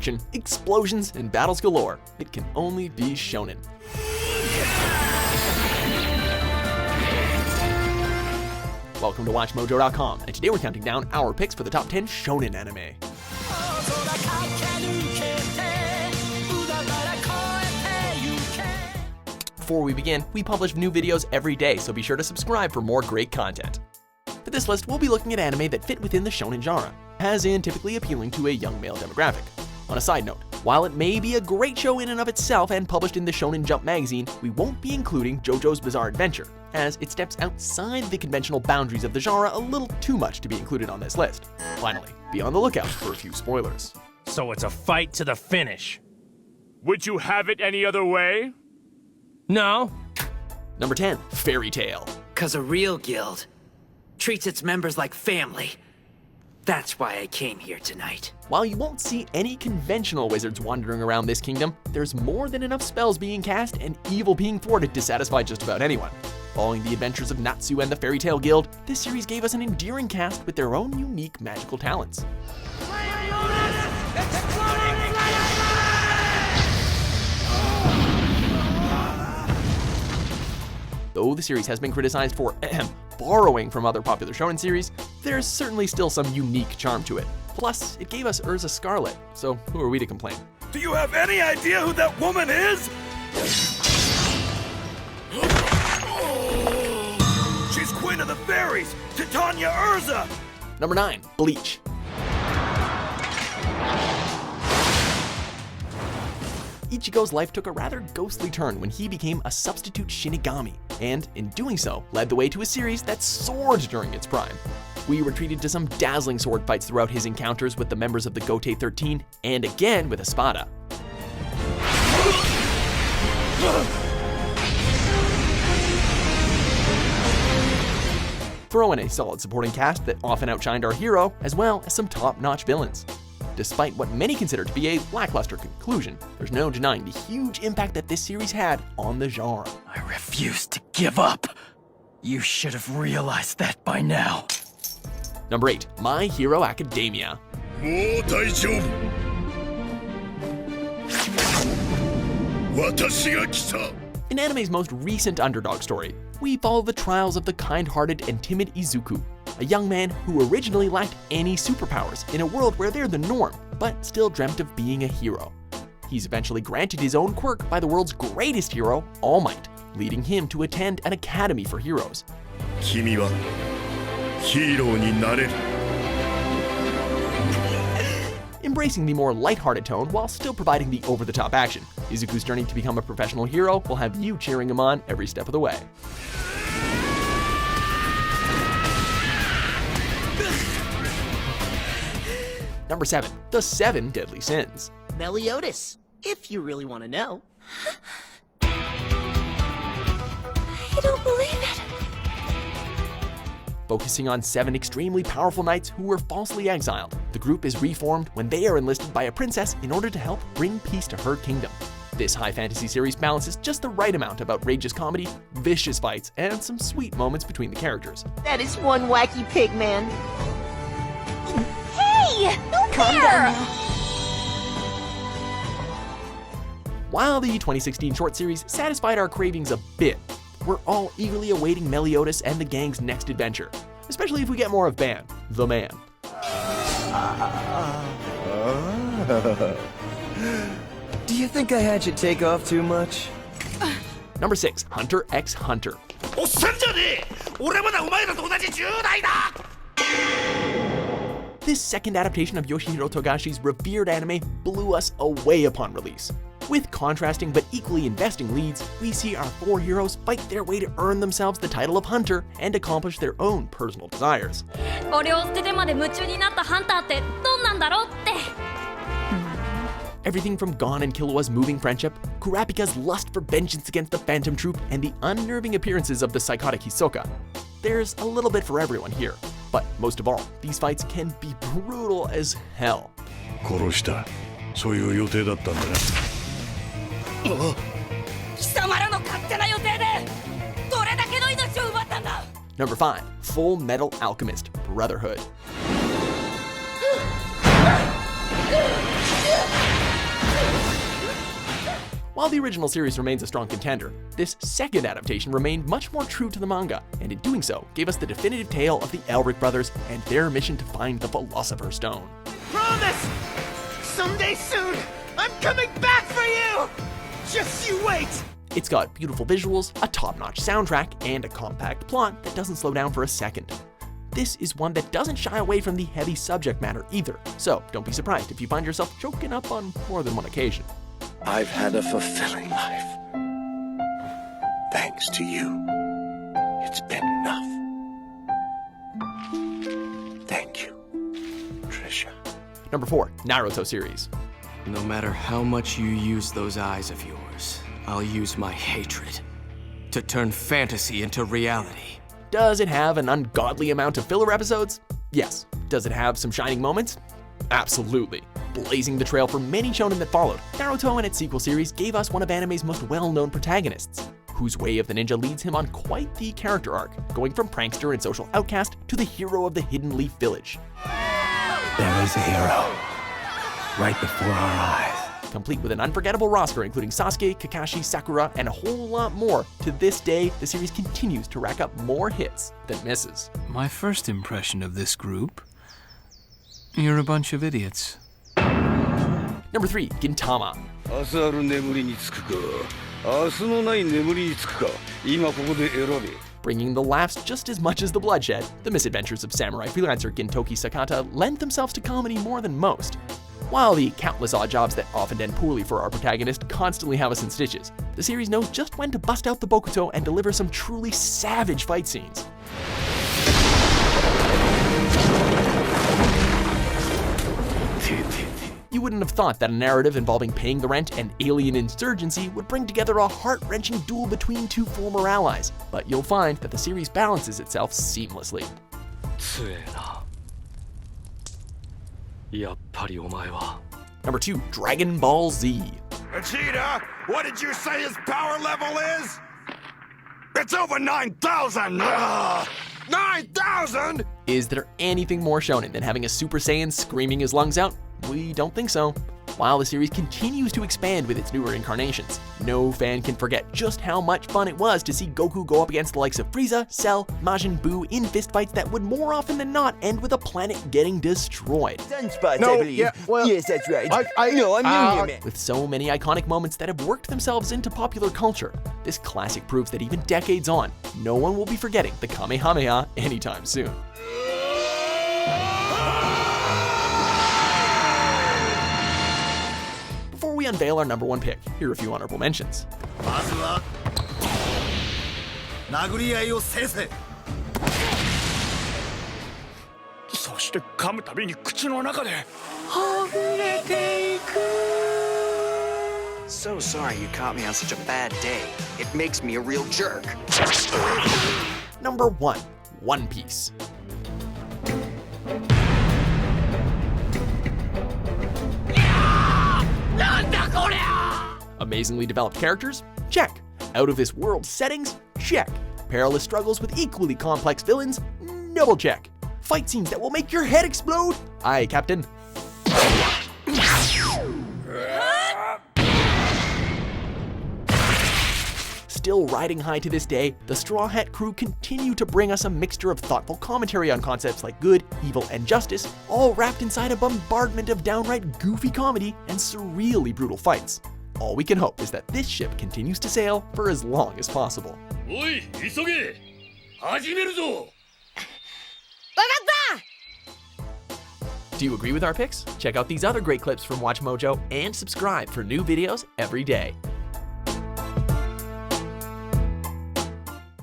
action, explosions, and battles galore. It can only be shonen. Welcome to WatchMojo.com, and today we're counting down our picks for the top 10 shonen anime. Before we begin, we publish new videos every day, so be sure to subscribe for more great content. For this list, we'll be looking at anime that fit within the shonen genre, as in typically appealing to a young male demographic. On a side note, while it may be a great show in and of itself and published in the Shonen Jump magazine, we won't be including JoJo's Bizarre Adventure, as it steps outside the conventional boundaries of the genre a little too much to be included on this list. Finally, be on the lookout for a few spoilers. So it's a fight to the finish. Would you have it any other way? No. Number 10, Fairy Tail. 'Cause a real guild treats its members like family. That's why I came here tonight. While you won't see any conventional wizards wandering around this kingdom, there's more than enough spells being cast and evil being thwarted to satisfy just about anyone. Following the adventures of Natsu and the Fairy Tail Guild, this series gave us an endearing cast with their own unique magical talents. Though the series has been criticized for borrowing from other popular shonen series, there's certainly still some unique charm to it. Plus, it gave us Urza Scarlet, so who are we to complain? Do you have any idea who that woman is? She's Queen of the Fairies, Titania Urza! Number 9, Bleach. Ichigo's life took a rather ghostly turn when he became a substitute Shinigami, and in doing so, led the way to a series that soared during its prime. We were treated to some dazzling sword fights throughout his encounters with the members of the Gotei 13, and again with Espada. Throw in a solid supporting cast that often outshined our hero, as well as some top-notch villains. Despite what many consider to be a lackluster conclusion, there's no denying the huge impact that this series had on the genre. I refuse to give up. You should have realized that by now. Number 8, My Hero Academia. In anime's most recent underdog story, we follow the trials of the kind-hearted and timid Izuku, a young man who originally lacked any superpowers in a world where they're the norm, but still dreamt of being a hero. He's eventually granted his own quirk by the world's greatest hero, All Might, leading him to attend an academy for heroes. Embracing the more lighthearted tone while still providing the over-the-top action, Izuku's journey to become a professional hero will have you cheering him on every step of the way. Number 7, The 7 Deadly Sins. Meliodas, if you really want to know. I don't believe it. Focusing on 7 extremely powerful knights who were falsely exiled, the group is reformed when they are enlisted by a princess in order to help bring peace to her kingdom. This high fantasy series balances just the right amount of outrageous comedy, vicious fights, and some sweet moments between the characters. That is one wacky pig man. Hey! Don't Calm there! down now. While the 2016 short series satisfied our cravings a bit, we're all eagerly awaiting Meliodas and the gang's next adventure, especially if we get more of Ban, the man. Do you think I had you take off too much? Number 6, Hunter x Hunter. This second adaptation of Yoshihiro Togashi's revered anime blew us away upon release. With contrasting but equally investing leads, we see our 4 heroes fight their way to earn themselves the title of Hunter and accomplish their own personal desires. Everything from Gon and Killua's moving friendship, Kurapika's lust for vengeance against the Phantom Troop, and the unnerving appearances of the psychotic Hisoka. There's a little bit for everyone here, but most of all, these fights can be brutal as hell. Number 5, Fullmetal Alchemist, Brotherhood. While the original series remains a strong contender, this second adaptation remained much more true to the manga, and in doing so, gave us the definitive tale of the Elric brothers and their mission to find the Philosopher's Stone. Promise! Someday soon, I'm coming back for you! Just you wait! It's got beautiful visuals, a top-notch soundtrack, and a compact plot that doesn't slow down for a second. This is one that doesn't shy away from the heavy subject matter either, so don't be surprised if you find yourself choking up on more than one occasion. I've had a fulfilling life. Thanks to you. It's been enough. Thank you, Trisha. Number 4, Naruto series. No matter how much you use those eyes of yours, I'll use my hatred to turn fantasy into reality. Does it have an ungodly amount of filler episodes? Yes. Does it have some shining moments? Absolutely. Blazing the trail for many shonen that followed, Naruto and its sequel series gave us one of anime's most well-known protagonists, whose way of the ninja leads him on quite the character arc, going from prankster and social outcast to the hero of the Hidden Leaf Village. There is a hero right before our eyes. Complete with an unforgettable roster including Sasuke, Kakashi, Sakura, and a whole lot more, to this day, the series continues to rack up more hits than misses. My first impression of this group, you're a bunch of idiots. Number 3, Gintama. Bringing the laughs just as much as the bloodshed, the misadventures of samurai freelancer Gintoki Sakata lend themselves to comedy more than most. While the countless odd jobs that often end poorly for our protagonist constantly have us in stitches, the series knows just when to bust out the bokuto and deliver some truly savage fight scenes. You wouldn't have thought that a narrative involving paying the rent and alien insurgency would bring together a heart-wrenching duel between two former allies, but you'll find that the series balances itself seamlessly. Number 2, Dragon Ball Z. Vegeta, what did you say his power level is? It's over 9,000! 9,000?! Is there anything more shonen than having a Super Saiyan screaming his lungs out? We don't think so. While the series continues to expand with its newer incarnations, no fan can forget just how much fun it was to see Goku go up against the likes of Frieza, Cell, Majin Buu in fistfights that would more often than not end with a planet getting destroyed. Sunspots, I believe. Yeah, well, yes, that's right. I'm Union Man. With so many iconic moments that have worked themselves into popular culture, this classic proves that even decades on, no one will be forgetting the Kamehameha anytime soon. Before we unveil our number 1 pick, here are a few honorable mentions. So sorry you caught me on such a bad day. It makes me a real jerk. Number 1, One Piece. Amazingly developed characters? Check. Out of this world settings? Check. Perilous struggles with equally complex villains? Double check. Fight scenes that will make your head explode? Aye, Captain. Still riding high to this day, the Straw Hat crew continue to bring us a mixture of thoughtful commentary on concepts like good, evil, and justice, all wrapped inside a bombardment of downright goofy comedy and surreally brutal fights. All we can hope is that this ship continues to sail for as long as possible. Do you agree with our picks? Check out these other great clips from WatchMojo and subscribe for new videos every day.